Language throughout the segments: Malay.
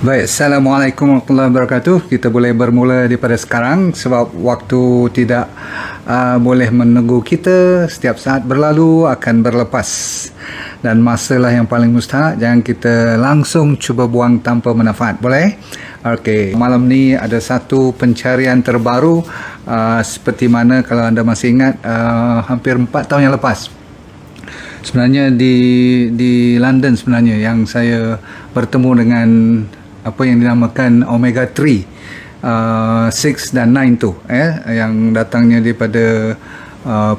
Baik, Assalamualaikum warahmatullahi wabarakatuh. Kita boleh bermula daripada sekarang sebab waktu tidak boleh menunggu kita. Setiap saat berlalu akan berlepas. Dan masalah yang paling mustahak, jangan kita langsung cuba buang tanpa manfaat. Boleh? Okey, malam ni ada satu pencarian terbaru seperti mana kalau anda masih ingat hampir 4 tahun yang lepas. Sebenarnya di London sebenarnya yang saya bertemu dengan apa yang dinamakan Omega 3 6 dan 9 tu yang datangnya daripada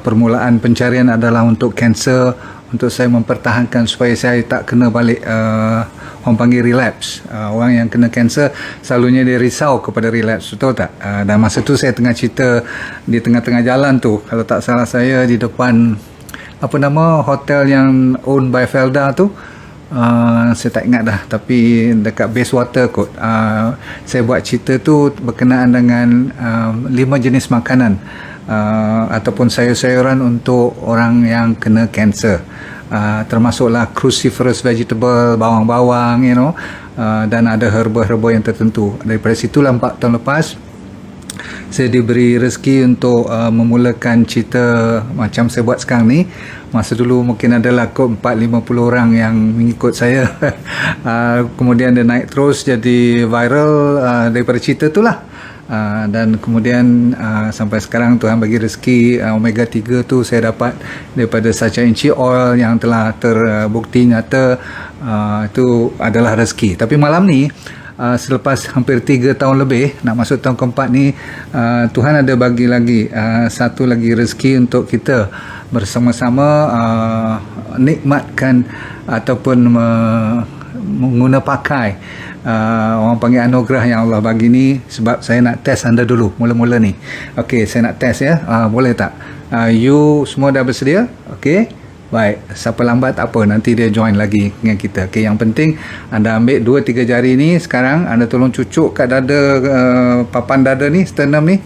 permulaan pencarian adalah untuk kanser, untuk saya mempertahankan supaya saya tak kena balik orang panggil relapse. Orang yang kena kanser selalunya dia risau kepada relapse, betul tak? Dan masa tu saya tengah cerita di tengah-tengah jalan tu, kalau tak salah saya di depan apa nama hotel yang owned by Felda tu, saya tak ingat dah, tapi dekat Bayswater kot. Saya buat cerita tu berkenaan dengan 5 jenis makanan ataupun sayur-sayuran untuk orang yang kena kanser, termasuklah cruciferous vegetable, bawang-bawang, dan ada herba-herba yang tertentu. Daripada situlah 4 tahun lepas saya diberi rezeki untuk memulakan cerita macam saya buat sekarang ni. Masa dulu mungkin adalah kot 4-50 orang yang mengikut saya. Kemudian dia naik terus jadi viral daripada cerita tu lah. Dan kemudian sampai sekarang Tuhan bagi rezeki Omega 3 tu saya dapat daripada Sacha Inchi Oil yang telah terbukti nyata itu adalah rezeki. Tapi malam ni selepas hampir 3 tahun lebih nak masuk tahun keempat ni, Tuhan ada bagi lagi satu lagi rezeki untuk kita bersama-sama nikmatkan ataupun mengguna pakai orang panggil anugerah yang Allah bagi ni. Sebab saya nak test anda dulu mula-mula ni. Okey, saya nak test ya. Boleh tak? You semua dah bersedia? Okey. Baik, siapa lambat tak apa, nanti dia join lagi dengan kita. Okey, yang penting anda ambil 2-3 jari ni sekarang, anda tolong cucuk kat dada, papan dada ni, sternum ni.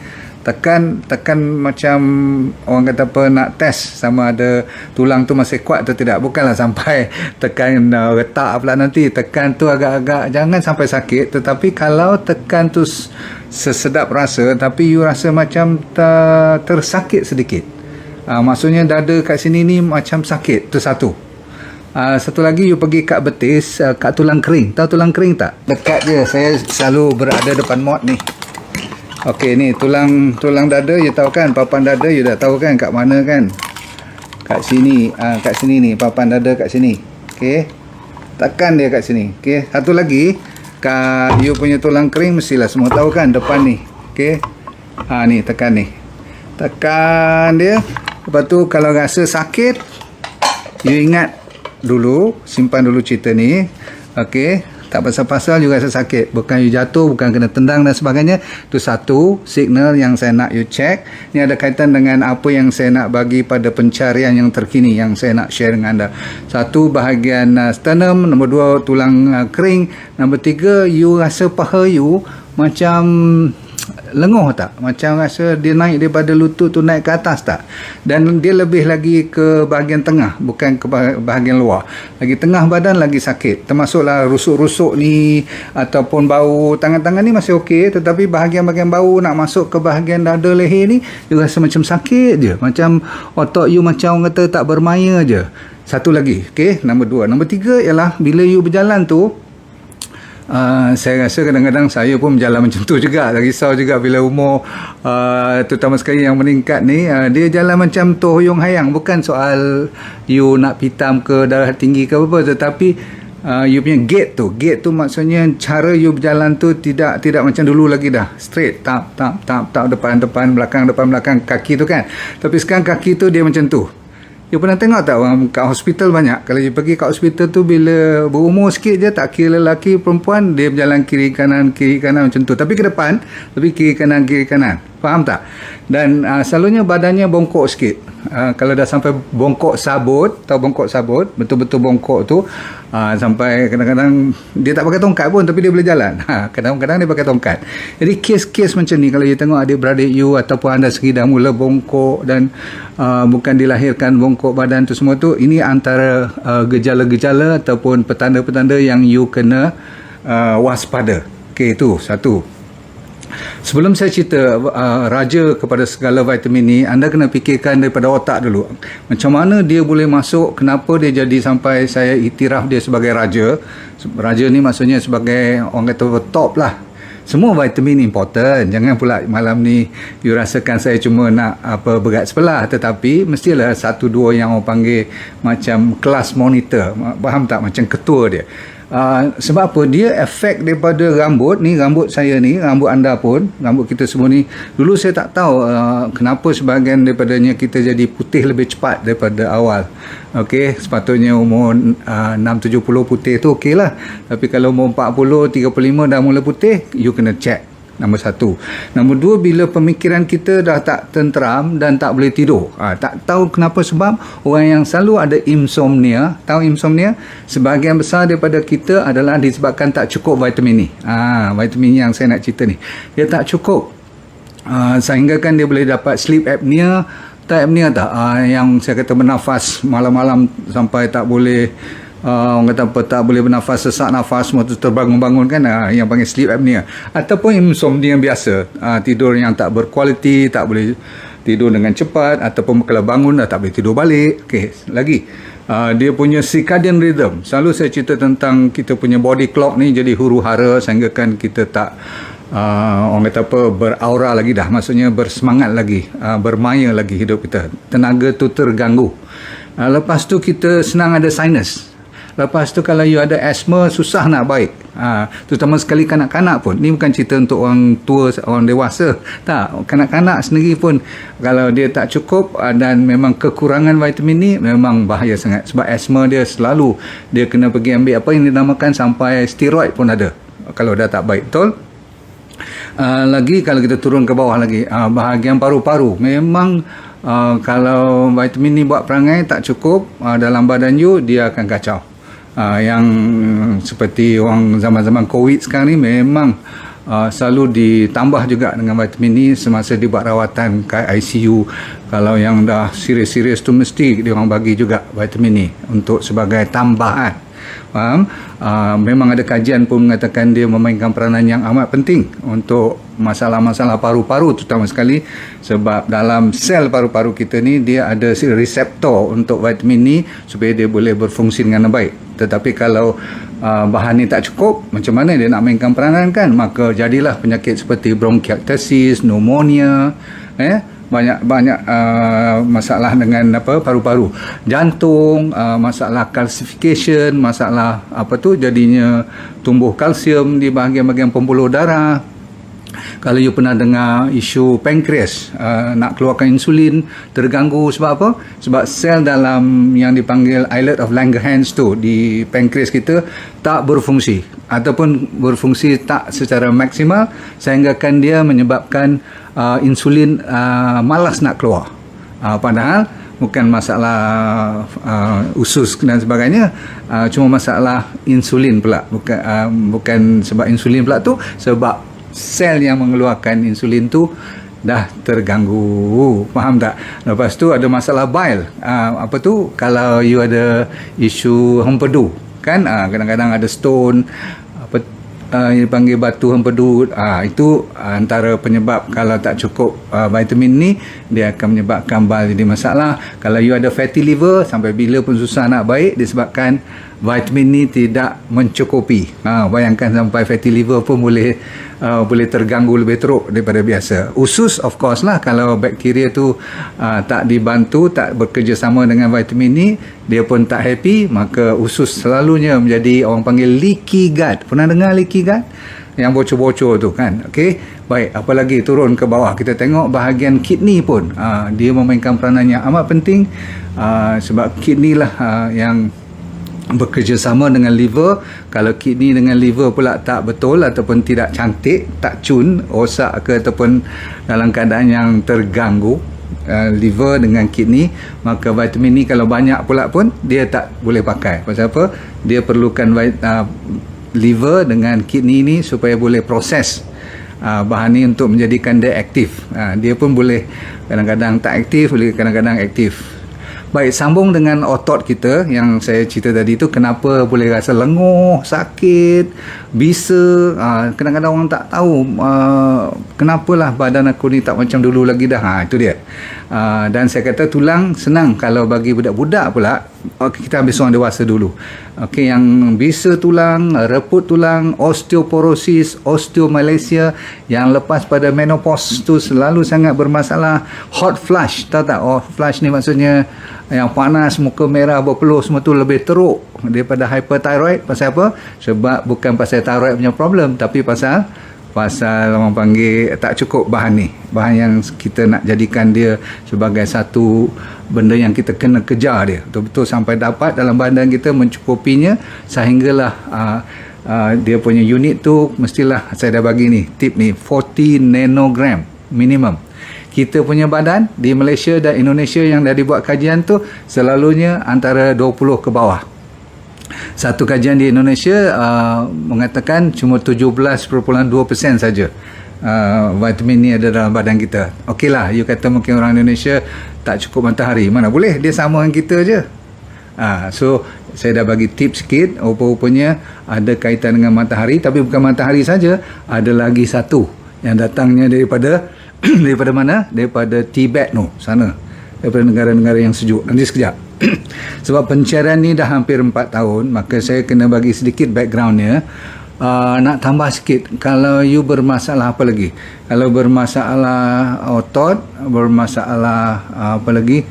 Tekan macam orang kata apa, nak test sama ada tulang tu masih kuat atau tidak. Bukanlah sampai tekan retak pula nanti. Tekan tu agak-agak, jangan sampai sakit. Tetapi kalau tekan tu sesedap rasa, tapi you rasa macam tersakit sedikit, maksudnya dada kat sini ni macam sakit, tu satu. Satu lagi, you pergi kat betis, kat tulang kering. Tahu tulang kering tak? Dekat je, saya selalu berada depan mod ni. Okey, ni tulang dada, you tahu kan? Papan dada you dah tahu kan kat mana kan? Kat sini, kat sini ni, papan dada kat sini. Okey, tekan dia kat sini. Okey, satu lagi, kat you punya tulang kering mestilah semua tahu kan, depan ni. Okey, ni tekan ni. Tekan dia. Lepas tu kalau rasa sakit, you ingat dulu, simpan dulu cerita ni. Okey, tak pasal-pasal you rasa sakit, bukan you jatuh, bukan kena tendang dan sebagainya. Itu satu signal yang saya nak you check. Ni ada kaitan dengan apa yang saya nak bagi pada pencarian yang terkini yang saya nak share dengan anda. Satu, bahagian sternum. Nombor 2, tulang kering. Nombor 3, you rasa paha you macam lenguh tak? Macam rasa dia naik daripada lutut tu naik ke atas tak? Dan dia lebih lagi ke bahagian tengah, bukan ke bahagian luar. Lagi tengah badan lagi sakit. Termasuklah rusuk-rusuk ni ataupun bau tangan-tangan ni masih okey, tetapi bahagian-bahagian bau nak masuk ke bahagian dada leher ni, you rasa macam sakit je. Macam otak you macam orang kata tak bermaya je. Satu lagi, okey, nombor 2. Nombor 3 ialah bila you berjalan tu, saya rasa kadang-kadang saya pun berjalan macam tu juga. Risau juga bila umur terutama sekali yang meningkat ni, dia jalan macam tohyong hayang. Bukan soal you nak pitam ke darah tinggi ke apa-apa, tetapi you punya gate tu maksudnya cara you berjalan tu tidak macam dulu lagi dah straight, tap depan belakang kaki tu kan. Tapi sekarang kaki tu dia macam tu. You pernah tengok tak orang kat hospital banyak, kalau you pergi kat hospital tu bila berumur sikit je, tak kira lelaki perempuan, dia berjalan kiri kanan macam tu, tapi ke depan, tapi kiri kanan, faham tak? Dan selalunya badannya bongkok sikit. Kalau dah sampai bongkok sabut, tahu bongkok sabut, betul-betul bongkok tu, sampai kadang-kadang dia tak pakai tongkat pun tapi dia boleh jalan. Kadang-kadang dia pakai tongkat. Jadi kes-kes macam ni kalau you tengok adik-beradik you ataupun anda sendiri dah mula bongkok dan bukan dilahirkan bongkok badan tu semua tu, ini antara gejala-gejala ataupun petanda-petanda yang you kena waspada. Okey, itu satu. Sebelum saya cerita raja kepada segala vitamin ni, anda kena fikirkan daripada otak dulu. Macam mana dia boleh masuk, kenapa dia jadi sampai saya iktiraf dia sebagai raja. Raja ni maksudnya sebagai orang kata top lah. Semua vitamin important. Jangan pula malam ni you rasakan saya cuma nak berat sebelah. Tetapi mestilah satu dua yang orang panggil macam kelas monitor. Faham tak? Macam ketua dia. Sebab apa? Dia efek daripada rambut ni, rambut saya ni, rambut anda pun, rambut kita semua ni. Dulu saya tak tahu kenapa sebahagian daripadanya kita jadi putih lebih cepat daripada awal. Okey, sepatutnya umur 6-70 putih tu okey lah. Tapi kalau umur 40, 35 dah mula putih, you kena check. Nombor satu. Nombor dua, bila pemikiran kita dah tak tenteram dan tak boleh tidur. Tak tahu kenapa, sebab orang yang selalu ada insomnia, tahu insomnia? Sebahagian besar daripada kita adalah disebabkan tak cukup vitamin ni. Vitamin yang saya nak cerita ni. Dia tak cukup. Sehingga kan dia boleh dapat sleep apnea. Tak apnea tak? Yang saya kata bernafas malam-malam sampai tak boleh, orang kata apa, tak boleh bernafas, sesak nafas, semua tu terbangun-bangun kan, yang panggil sleep apnea. Ataupun insomnia biasa, tidur yang tak berkualiti, tak boleh tidur dengan cepat, ataupun kalau bangun dah tak boleh tidur balik. Okey, lagi dia punya circadian rhythm. Selalu saya cerita tentang kita punya body clock ni jadi huru-hara sehingga kan kita tak orang kata apa, beraura lagi dah, maksudnya bersemangat lagi, bermaya lagi hidup kita. Tenaga tu terganggu. Lepas tu kita senang ada sinus. Lepas tu kalau you ada asma, susah nak baik. Terutama sekali kanak-kanak pun. Ni bukan cerita untuk orang tua, orang dewasa. Tak, kanak-kanak sendiri pun kalau dia tak cukup dan memang kekurangan vitamin ni, memang bahaya sangat. Sebab asma dia selalu, dia kena pergi ambil apa yang dinamakan sampai steroid pun ada. Kalau dah tak baik, betul? Lagi kalau kita turun ke bawah lagi, bahagian paru-paru. Memang kalau vitamin ni buat perangai tak cukup dalam badan you, dia akan kacau. Yang seperti orang zaman-zaman COVID sekarang ni memang selalu ditambah juga dengan vitamin ni semasa dibuat rawatan kat ICU. Kalau yang dah serius-serius tu mesti dia orang bagi juga vitamin ni untuk sebagai tambahan. Faham? Memang ada kajian pun mengatakan dia memainkan peranan yang amat penting untuk masalah-masalah paru-paru, terutama sekali sebab dalam sel paru-paru kita ni dia ada reseptor untuk vitamin ni supaya dia boleh berfungsi dengan baik. Tetapi kalau bahan ni tak cukup, macam mana dia nak mainkan peranan kan? Maka jadilah penyakit seperti bronchiectasis, pneumonia, banyak masalah dengan paru-paru, jantung, masalah calcification, masalah jadinya tumbuh kalsium di bahagian-bahagian pembuluh darah. Kalau you pernah dengar isu pankreas, nak keluarkan insulin terganggu sebab apa? Sebab sel dalam yang dipanggil islet of Langerhans tu di pankreas kita tak berfungsi ataupun berfungsi tak secara maksimal sehingga kan dia menyebabkan insulin malas nak keluar. Padahal bukan masalah usus dan sebagainya, cuma masalah insulin pula. Bukan sebab insulin pula tu, sebab sel yang mengeluarkan insulin tu dah terganggu. Faham tak? Lepas tu ada masalah bile. Kalau you ada isu hempedu kan, kadang-kadang ada stone, dipanggil batu hempedu. Itu antara penyebab. Kalau tak cukup vitamin ni, dia akan menyebabkan bile jadi masalah. Kalau you ada fatty liver, sampai bila pun susah nak baik disebabkan vitamin ni tidak mencukupi. Bayangkan sampai fatty liver pun boleh terganggu lebih teruk daripada biasa. Usus of course lah, kalau bakteria tu tak dibantu, tak bekerjasama dengan vitamin ni, dia pun tak happy, maka usus selalunya menjadi orang panggil leaky gut. Pernah dengar leaky gut? Yang bocor-bocor tu kan. Okey, baik, apalagi turun ke bawah kita tengok bahagian kidney pun dia memainkan peranan yang amat penting, sebab kidney lah yang bekerjasama dengan liver. Kalau kidney dengan liver pula tak betul ataupun tidak cantik, tak cun, rosak ke ataupun dalam keadaan yang terganggu, liver dengan kidney, maka vitamin ni kalau banyak pula pun dia tak boleh pakai. Pasal apa? Dia perlukan liver dengan kidney ni supaya boleh proses bahan ni untuk menjadikan dia aktif. Dia pun boleh kadang-kadang tak aktif, boleh kadang-kadang aktif. Baik, sambung dengan otot kita yang saya cerita tadi tu, kenapa boleh rasa lenguh, sakit, bisa. Kadang-kadang orang tak tahu kenapalah badan aku ni tak macam dulu lagi dah. Itu dia. Dan saya kata tulang senang kalau bagi budak-budak pula. Kita ambil seorang dewasa dulu. Okey, yang bisa tulang, reput tulang, osteoporosis, osteomalacia, yang lepas pada menopause tu selalu sangat bermasalah. Hot flush, tahu tak? Hot flush ni maksudnya yang panas, muka merah, berpeluh, semua tu lebih teruk daripada hyperthyroid. Pasal apa? Sebab bukan pasal thyroid punya problem, tapi pasal orang panggil tak cukup bahan ni. Bahan yang kita nak jadikan dia sebagai satu benda yang kita kena kejar dia betul-betul sampai dapat dalam badan kita mencukupinya, sehinggalah dia punya unit tu mestilah, saya dah bagi ni tip ni, 40 nanogram minimum. Kita punya badan di Malaysia dan Indonesia yang dah dibuat kajian tu selalunya antara 20 ke bawah. Satu kajian di Indonesia mengatakan cuma 17.2% saja vitamin ni ada dalam badan kita. Okeylah, you kata mungkin orang Indonesia tak cukup matahari. Mana boleh, dia sama dengan kita je. So saya dah bagi tips sikit. Rupa-rupanya ada kaitan dengan matahari, tapi bukan matahari saja, ada lagi satu yang datangnya daripada daripada mana? Daripada Tibet tu sana, daripada negara-negara yang sejuk. Nanti sekejap. Sebab pencarian ni dah hampir 4 tahun, maka saya kena bagi sedikit backgroundnya. Nak tambah sikit, kalau you bermasalah apa lagi, kalau bermasalah otot, bermasalah apa lagi,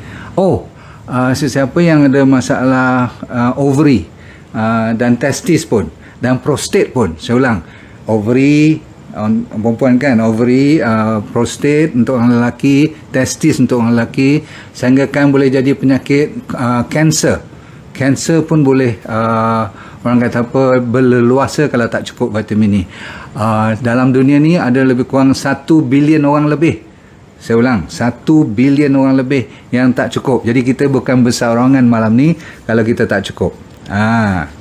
sesiapa yang ada masalah ovary dan testis pun, dan prostate pun, saya ulang, ovary perempuan kan, ovary, prostate untuk orang lelaki, testis untuk orang lelaki, sehingga kan boleh jadi penyakit kanser pun boleh orang kata apa, berleluasa kalau tak cukup vitamin ni. Dalam dunia ni ada lebih kurang 1 bilion orang lebih, saya ulang, 1 bilion orang lebih yang tak cukup. Jadi kita bukan berseorangan malam ni kalau kita tak cukup.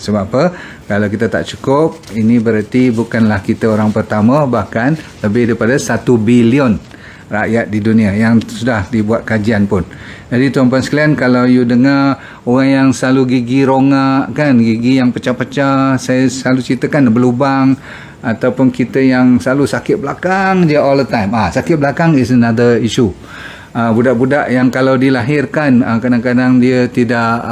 Sebab apa? Kalau kita tak cukup, ini berarti bukanlah kita orang pertama, bahkan lebih daripada 1 bilion rakyat di dunia yang sudah dibuat kajian pun. Jadi tuan-puan sekalian, kalau you dengar orang yang selalu gigi rongak kan, gigi yang pecah-pecah, saya selalu ceritakan berlubang, ataupun kita yang selalu sakit belakang je all the time. Sakit belakang is another issue. Budak-budak yang kalau dilahirkan kadang-kadang dia tidak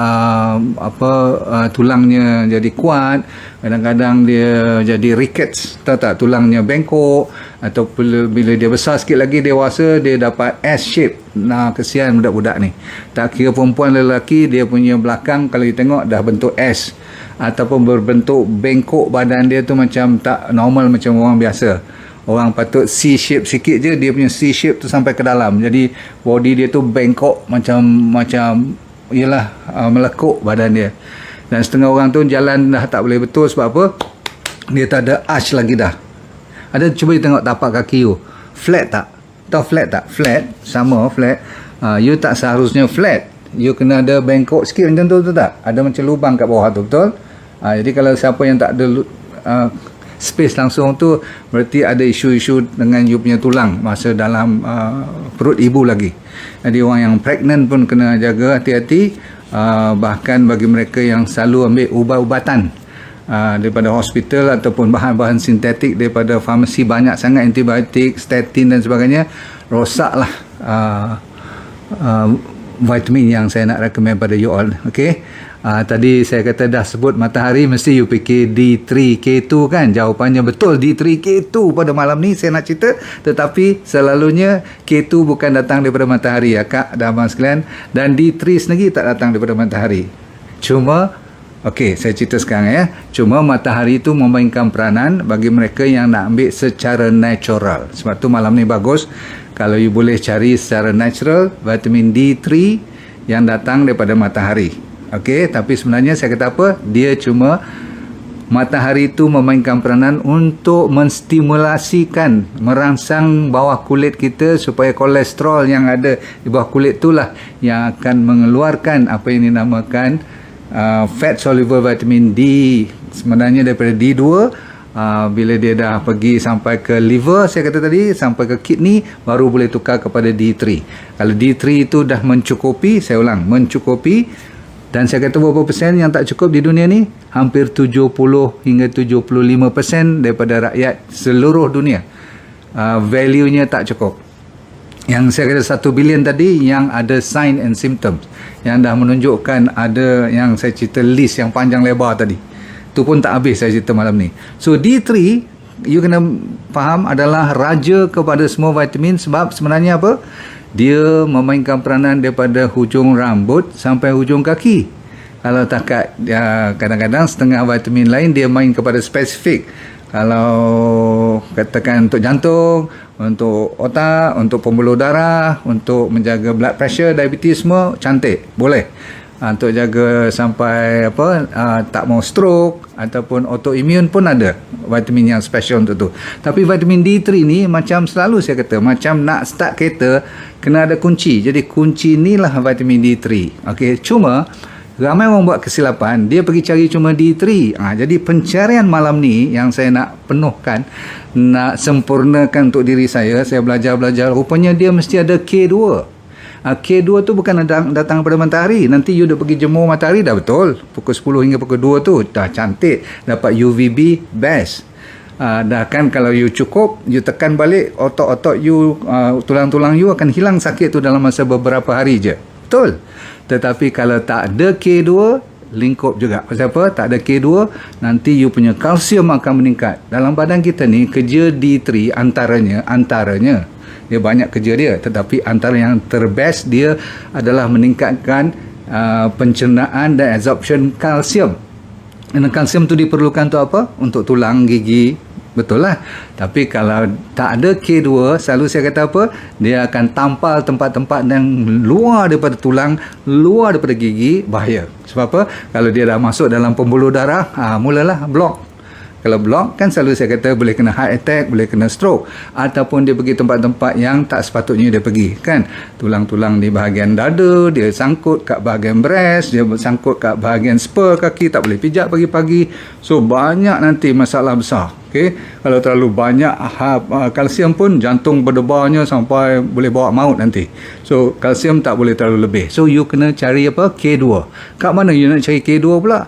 tulangnya jadi kuat, kadang-kadang dia jadi rickets, tahu tak, tulangnya bengkok, atau bila dia besar sikit lagi, dewasa, dia dapat S shape. Kesian budak-budak ni. Tak kira perempuan lelaki, dia punya belakang kalau you tengok dah bentuk S, ataupun berbentuk bengkok, badan dia tu macam tak normal macam orang biasa. Orang patut C shape sikit je, dia punya C shape tu sampai ke dalam. Jadi body dia tu bengkok macam ialah melekuk badan dia. Dan setengah orang tu jalan dah tak boleh betul sebab apa? Dia tak ada arch lagi dah. Cuba you tengok tapak kaki you. Flat tak? Tahu flat tak? Flat, sama flat. You tak seharusnya flat. You kena ada bengkok sikit macam tu, betul tak? Ada macam lubang kat bawah tu, betul? Jadi kalau siapa yang tak ada space langsung tu, berarti ada isu-isu dengan you punya tulang masa dalam perut ibu lagi. Jadi orang yang pregnant pun kena jaga hati-hati. Bahkan bagi mereka yang selalu ambil ubat-ubatan daripada hospital ataupun bahan-bahan sintetik daripada farmasi, banyak sangat antibiotik, statin dan sebagainya, rosaklah vitamin yang saya nak recommend pada you all. Tadi saya kata dah sebut matahari, mesti you fikir D3K2 kan? Jawapannya betul, D3K2 pada malam ni saya nak cerita. Tetapi selalunya K2 bukan datang daripada matahari ya kak dan abang sekalian, dan D3 sendiri tak datang daripada matahari. Cuma saya cerita sekarang ya. Cuma matahari itu memainkan peranan bagi mereka yang nak ambil secara natural. Sebab tu malam ni bagus kalau you boleh cari secara natural vitamin D3 yang datang daripada matahari. Tapi sebenarnya saya kata apa? Dia cuma, matahari itu memainkan peranan untuk menstimulasikan, merangsang bawah kulit kita supaya kolesterol yang ada di bawah kulit itulah yang akan mengeluarkan apa yang dinamakan fat soluble vitamin D. Sebenarnya daripada D2 Bila dia dah pergi sampai ke liver, saya kata tadi, sampai ke kidney, baru boleh tukar kepada D3. Kalau D3 itu dah mencukupi, saya ulang, mencukupi, dan saya kata berapa persen yang tak cukup di dunia ni? Hampir 70 hingga 75% daripada rakyat seluruh dunia. Value-nya tak cukup. Yang saya kata 1 bilion tadi yang ada sign and symptoms, yang dah menunjukkan ada, yang saya cerita list yang panjang lebar tadi, tu pun tak habis saya cerita malam ni. So D3, you kena faham, adalah raja kepada semua vitamin. Sebab sebenarnya apa? Dia memainkan peranan daripada hujung rambut sampai hujung kaki. Kalau takat kadang-kadang setengah vitamin lain dia main kepada spesifik. Kalau katakan untuk jantung, untuk otak, untuk pembuluh darah, untuk menjaga blood pressure, diabetes, semua cantik, boleh. Untuk jaga sampai tak mau stroke ataupun autoimmune pun ada vitamin yang special untuk tu. Tapi vitamin D3 ni macam selalu saya kata, macam nak start kereta kena ada kunci. Jadi kunci ni lah vitamin D3. Okey, cuma ramai orang buat kesilapan, dia pergi cari cuma D3. Jadi pencarian malam ni yang saya nak penuhkan, nak sempurnakan untuk diri saya belajar, rupanya dia mesti ada K2. K2 tu bukan datang pada matahari. Nanti you dah pergi jemur matahari dah betul. Pukul 10 hingga pukul 2 tu dah cantik. Dapat UVB best. Dah kan, kalau you cukup, you tekan balik, otot-otot you, tulang-tulang you akan hilang sakit tu dalam masa beberapa hari je. Betul. Tetapi kalau tak ada K2, lingkup juga. Pasal apa? Tak ada K2, nanti you punya kalsium akan meningkat. Dalam badan kita ni, kerja D3 antaranya dia banyak kerja dia, tetapi antara yang terbest dia adalah meningkatkan pencernaan dan absorption kalsium. Dan kalsium tu diperlukan untuk apa? Untuk tulang, gigi, betul lah. Tapi kalau tak ada K2, selalu saya kata apa? Dia akan tampal tempat-tempat yang luar daripada tulang, luar daripada gigi, bahaya. Sebab apa? Kalau dia dah masuk dalam pembuluh darah, mulalah blok. Kalau blok kan selalu saya kata boleh kena heart attack, boleh kena stroke, ataupun dia pergi tempat-tempat yang tak sepatutnya dia pergi, kan? Tulang-tulang di bahagian dada, dia sangkut kat bahagian breast, dia sangkut kat bahagian spur kaki, tak boleh pijak pagi-pagi. So banyak nanti masalah besar. Okay? Kalau terlalu banyak kalsium pun jantung berdebarnya sampai boleh bawa maut nanti. So kalsium tak boleh terlalu lebih. So you kena cari apa? K2. Kat mana you nak cari K2 pula?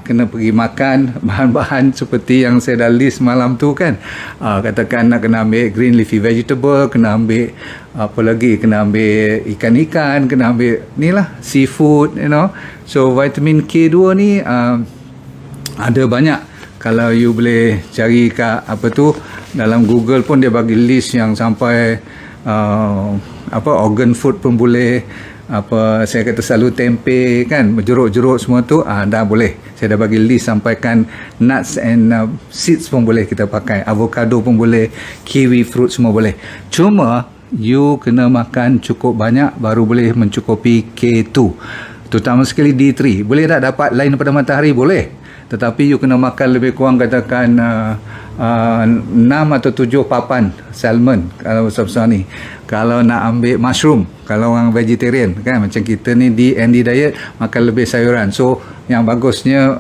Kena pergi makan bahan-bahan seperti yang saya dah list malam tu, kan? Katakan nak kena ambil green leafy vegetable, kena ambil apa lagi, kena ambil ikan-ikan, kena ambil ni lah seafood, you know. So vitamin K2 ni ada banyak. Kalau you boleh cari kat dalam Google pun dia bagi list yang sampai organ food pun boleh, saya kata selalu tempe, kan, jeruk-jeruk semua tu dah boleh. Saya dah bagi list, sampaikan nuts and seeds pun boleh kita pakai, avocado pun boleh, kiwi fruit semua boleh. Cuma you kena makan cukup banyak baru boleh mencukupi K2, terutama sekali D3. Boleh tak dapat lain daripada matahari? Boleh. Tetapi you kena makan lebih kurang katakan 6 atau 7 papan salmon kalau besar-besar ni. Kalau nak ambil mushroom, kalau orang vegetarian, kan, macam kita ni di ND diet, makan lebih sayuran. So yang bagusnya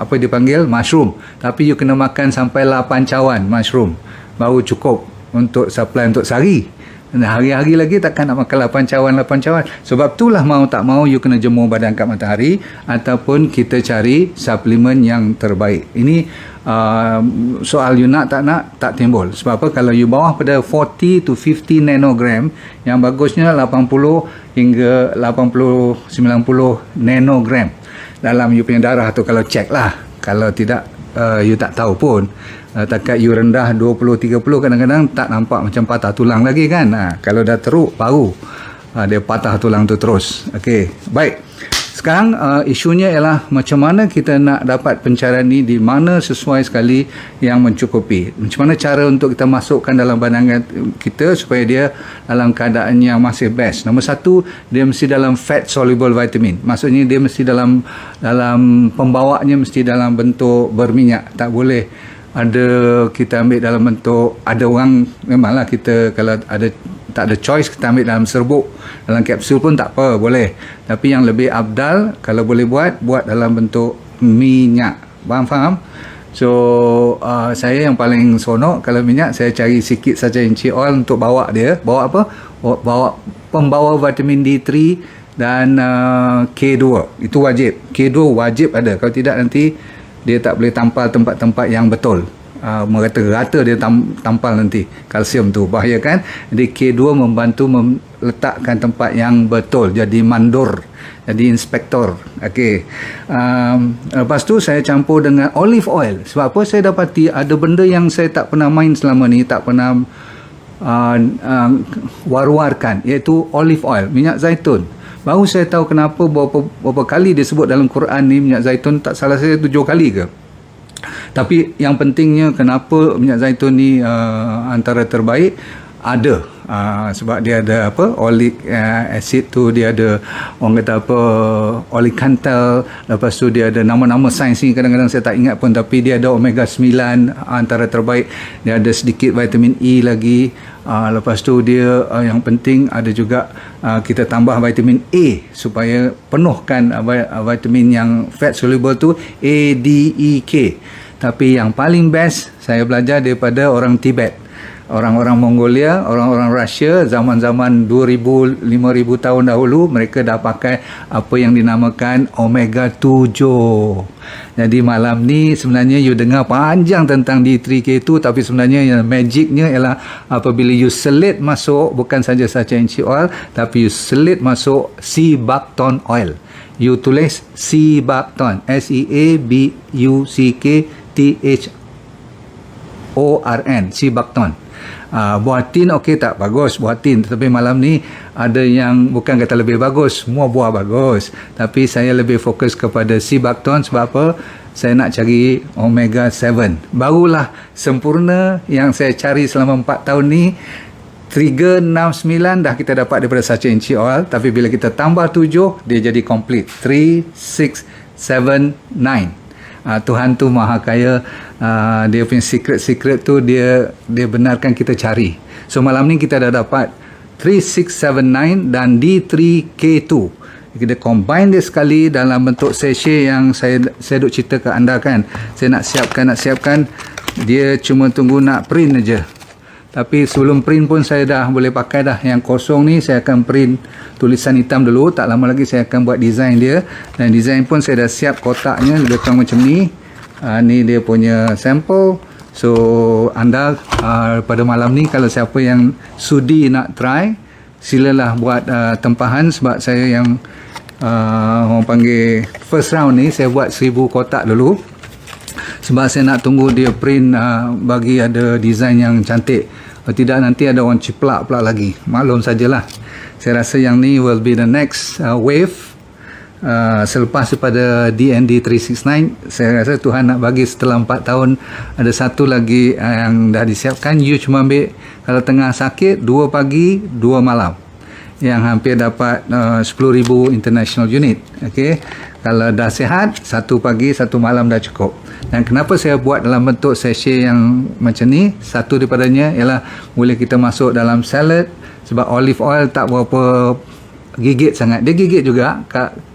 apa dipanggil mushroom. Tapi you kena makan sampai 8 cawan mushroom baru cukup untuk supply untuk sehari. Hari-hari lagi takkan nak makan 8 cawan. Sebab itulah mau tak mau you kena jemur badan kat matahari, ataupun kita cari suplemen yang terbaik. Ini soal you nak tak timbul. Sebab apa? Kalau you bawah pada 40 to 50 nanogram, yang bagusnya 80 hingga 80-90 nanogram dalam you punya darah tu, kalau check lah. Kalau tidak, you tak tahu pun. Takat you rendah 20-30, kadang-kadang tak nampak macam patah tulang lagi, kan. Kalau dah teruk baru dia patah tulang tu terus. Okey, baik. Sekarang isunya ialah macam mana kita nak dapat pencarian ni di mana sesuai sekali yang mencukupi. Macam mana cara untuk kita masukkan dalam badan kita supaya dia dalam keadaan yang masih best. Nombor satu, dia mesti dalam fat soluble vitamin. Maksudnya dia mesti dalam pembawaannya mesti dalam bentuk berminyak. Tak boleh ada kita ambil dalam bentuk, ada orang memanglah kita kalau tak ada choice, kita ambil dalam serbuk, dalam kapsul pun tak apa, boleh. Tapi yang lebih abdal kalau boleh buat dalam bentuk minyak. Faham? So saya yang paling sonok kalau minyak, saya cari sikit saja inci oil untuk bawa dia. Bawa apa? Bawa pembawa vitamin D3 dan K2. Itu wajib. K2 wajib ada. Kalau tidak nanti dia tak boleh tampal tempat-tempat yang betul. Merata-rata dia tampal nanti kalsium tu, bahaya kan. Jadi K2 membantu meletakkan tempat yang betul, jadi mandor, jadi inspektor. Okey. Lepas tu saya campur dengan olive oil. Sebab apa? Saya dapati ada benda yang saya tak pernah main selama ni, tak pernah war-warkan, iaitu olive oil, minyak zaitun. Baru saya tahu kenapa berapa kali dia sebut dalam Quran ni minyak zaitun, tak salah saya 7 kali ke. Tapi yang pentingnya kenapa minyak zaitun ni antara terbaik, ada sebab dia ada apa, oleic acid tu, dia ada orang kata apa, oleic cantal, lepas tu dia ada nama-nama sains ni kadang-kadang saya tak ingat pun, tapi dia ada omega 9 antara terbaik, dia ada sedikit vitamin E lagi. Lepas tu dia yang penting ada juga kita tambah vitamin A supaya penuhkan vitamin yang fat soluble tu, A, D, E, K. Tapi yang paling best saya belajar daripada orang Tibet, orang-orang Mongolia, orang-orang Rusia zaman-zaman 2000 5000 tahun dahulu, mereka dah pakai apa yang dinamakan omega 7. Jadi malam ni sebenarnya you dengar panjang tentang D3K2, tapi sebenarnya yang magicnya ialah apabila you selit masuk bukan saja inci oil, tapi you selit masuk sea buckthorn oil. You tulis sea buckthorn, SEABUCKTHORN, sea buckthorn. Buah tin okey tak? Bagus buah tin. Tapi malam ni ada yang bukan kata lebih bagus, semua buah bagus, tapi saya lebih fokus kepada sea buckthorn. Sebab apa? Saya nak cari omega 7. Barulah sempurna yang saya cari selama 4 tahun ni. 3, 6, 9 dah kita dapat daripada inci oil, tapi bila kita tambah 7 dia jadi complete. 3, 6, 7, 9. Tuhan tu maha kaya, dia punya secret tu dia benarkan kita cari. So malam ni kita dah dapat 3679 dan D3K2. Kita combine dia sekali dalam bentuk sachet yang saya duk cerita ke anda kan. Saya nak siapkan, dia cuma tunggu nak print aja. Tapi sebelum print pun saya dah boleh pakai dah. Yang kosong ni saya akan print tulisan hitam dulu. Tak lama lagi saya akan buat design dia. Dan design pun saya dah siap kotaknya lebih kurang macam ni. Ni dia punya sampel. So anda pada malam ni kalau siapa yang sudi nak try, silalah buat tempahan. Sebab saya yang orang panggil first round ni, saya buat 1000 kotak dulu. Sebab saya nak tunggu dia print bagi ada design yang cantik. Kalau tidak nanti ada orang ciplak pula lagi. Maklum sajalah. Saya rasa yang ni will be the next wave. Selepas daripada DND 369, saya rasa Tuhan nak bagi setelah 4 tahun ada satu lagi yang dah disiapkan. You cuma ambil kalau tengah sakit 2 pagi 2 malam, yang hampir dapat 10,000 international unit. Okey, kalau dah sihat 1 pagi 1 malam dah cukup. Dan kenapa saya buat dalam bentuk sachet yang macam ni, satu daripadanya ialah boleh kita masuk dalam salad. Sebab olive oil tak berapa gigit sangat, dia gigit juga,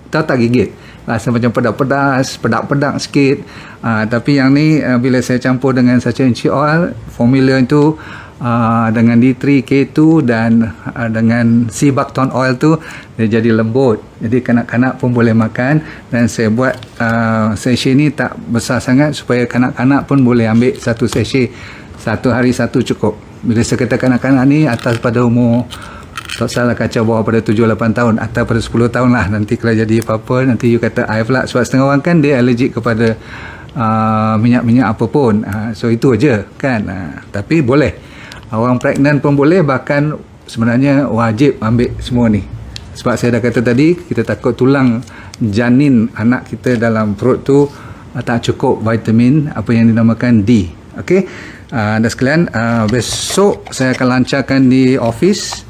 tak gigit, rasa macam pedas-pedas, pedak-pedak sikit. Tapi yang ni bila saya campur dengan inci oil, formula itu dengan D3K2 dan dengan sea buckthorn oil tu, dia jadi lembut, jadi kanak-kanak pun boleh makan. Dan saya buat sachet ni tak besar sangat supaya kanak-kanak pun boleh ambil satu sachet, satu hari satu cukup. Bila saya kata kanak-kanak ni atas pada umur, tak salah kacau bawah pada 7-8 tahun, atas pada 10 tahun lah. Nanti kalau jadi apa-apa nanti you kata I pula, sebab setengah orang kan dia allergic kepada minyak-minyak apa pun. So itu aja kan. Tapi boleh, orang pregnant pun boleh, bahkan sebenarnya wajib ambil semua ni. Sebab saya dah kata tadi, kita takut tulang janin anak kita dalam perut tu tak cukup vitamin apa yang dinamakan D. Okey, dan sekalian, besok saya akan lancarkan di office.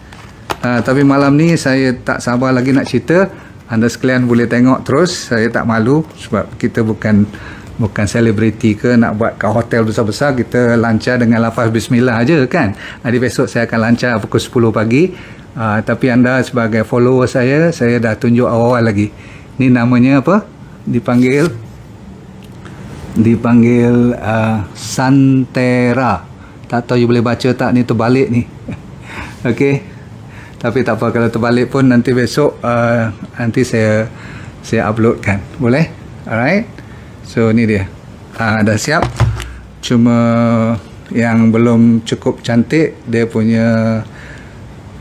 Tapi malam ni saya tak sabar lagi nak cerita. Anda sekalian boleh tengok terus, saya tak malu sebab kita bukan selebriti ke nak buat kat hotel besar-besar. Kita lancar dengan lafaz bismillah aja kan. Jadi besok saya akan lancar pukul 10 pagi. Tapi anda sebagai follower saya dah tunjuk awal-awal lagi. Ni namanya apa? Dipanggil dipanggil Santera. Tak tahu you boleh baca tak ni terbalik ni. Okey. Tapi tak apa, kalau terbalik pun nanti besok nanti saya uploadkan. Boleh? Alright. So ni dia. Dah siap. Cuma yang belum cukup cantik dia punya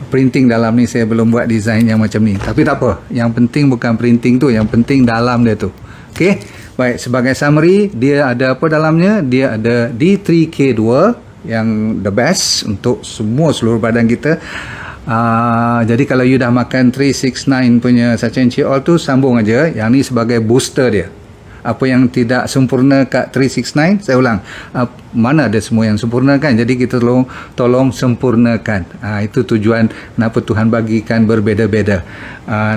printing dalam ni, saya belum buat design yang macam ni. Tapi tak apa. Yang penting bukan printing tu, yang penting dalam dia tu. Okey. Baik, sebagai summary, dia ada apa dalamnya? Dia ada D3K2 yang the best untuk seluruh badan kita. Jadi kalau you dah makan 369 punya Sanctuary Oil tu, sambung aja. Yang ni sebagai booster dia. Apa yang tidak sempurna kat 369, saya ulang, mana ada semua yang sempurna kan, jadi kita tolong sempurnakan. Itu tujuan kenapa Tuhan bagikan berbeza-beza.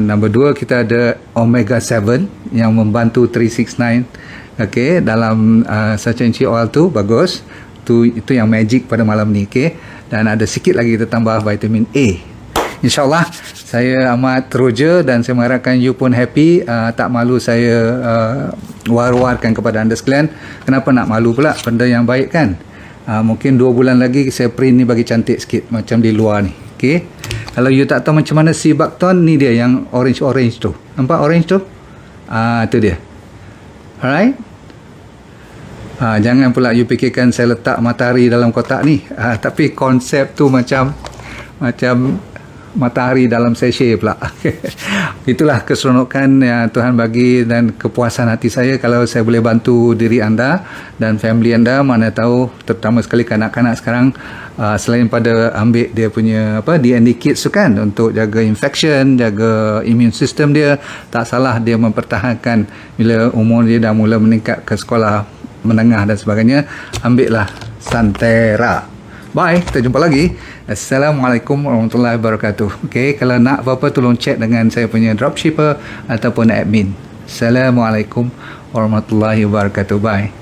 Nombor 2, kita ada Omega 7 yang membantu 369. Okey, dalam Sanctuary Oil tu bagus. Itu yang magic pada malam ni. Okey, dan ada sikit lagi kita tambah vitamin A. InsyaAllah saya amat teruja dan saya mengharapkan you pun happy. Tak malu saya war-warkan kepada anda sekalian. Kenapa nak malu pula? Benda yang baik kan. Mungkin 2 bulan lagi saya print ni bagi cantik sikit macam di luar ni. Okay. Kalau you tak tahu macam mana si Buckton, ni dia yang orange tu. Nampak orange tu? Itu dia. Alright. Jangan pula you fikirkan saya letak matahari dalam kotak ni. Tapi konsep tu macam matahari dalam sachet pula. Itulah keseronokan yang Tuhan bagi dan kepuasan hati saya kalau saya boleh bantu diri anda dan family anda. Mana tahu, terutama sekali kanak-kanak sekarang, selain pada ambil dia punya DND kits tu kan, untuk jaga infection, jaga immune system dia, tak salah dia mempertahankan bila umur dia dah mula meningkat ke sekolah menengah dan sebagainya. Ambillah Santera. Bye, kita jumpa lagi. Assalamualaikum warahmatullahi wabarakatuh. Okey, kalau nak apa-apa tolong chat dengan saya punya dropshipper ataupun admin. Assalamualaikum warahmatullahi wabarakatuh. Bye.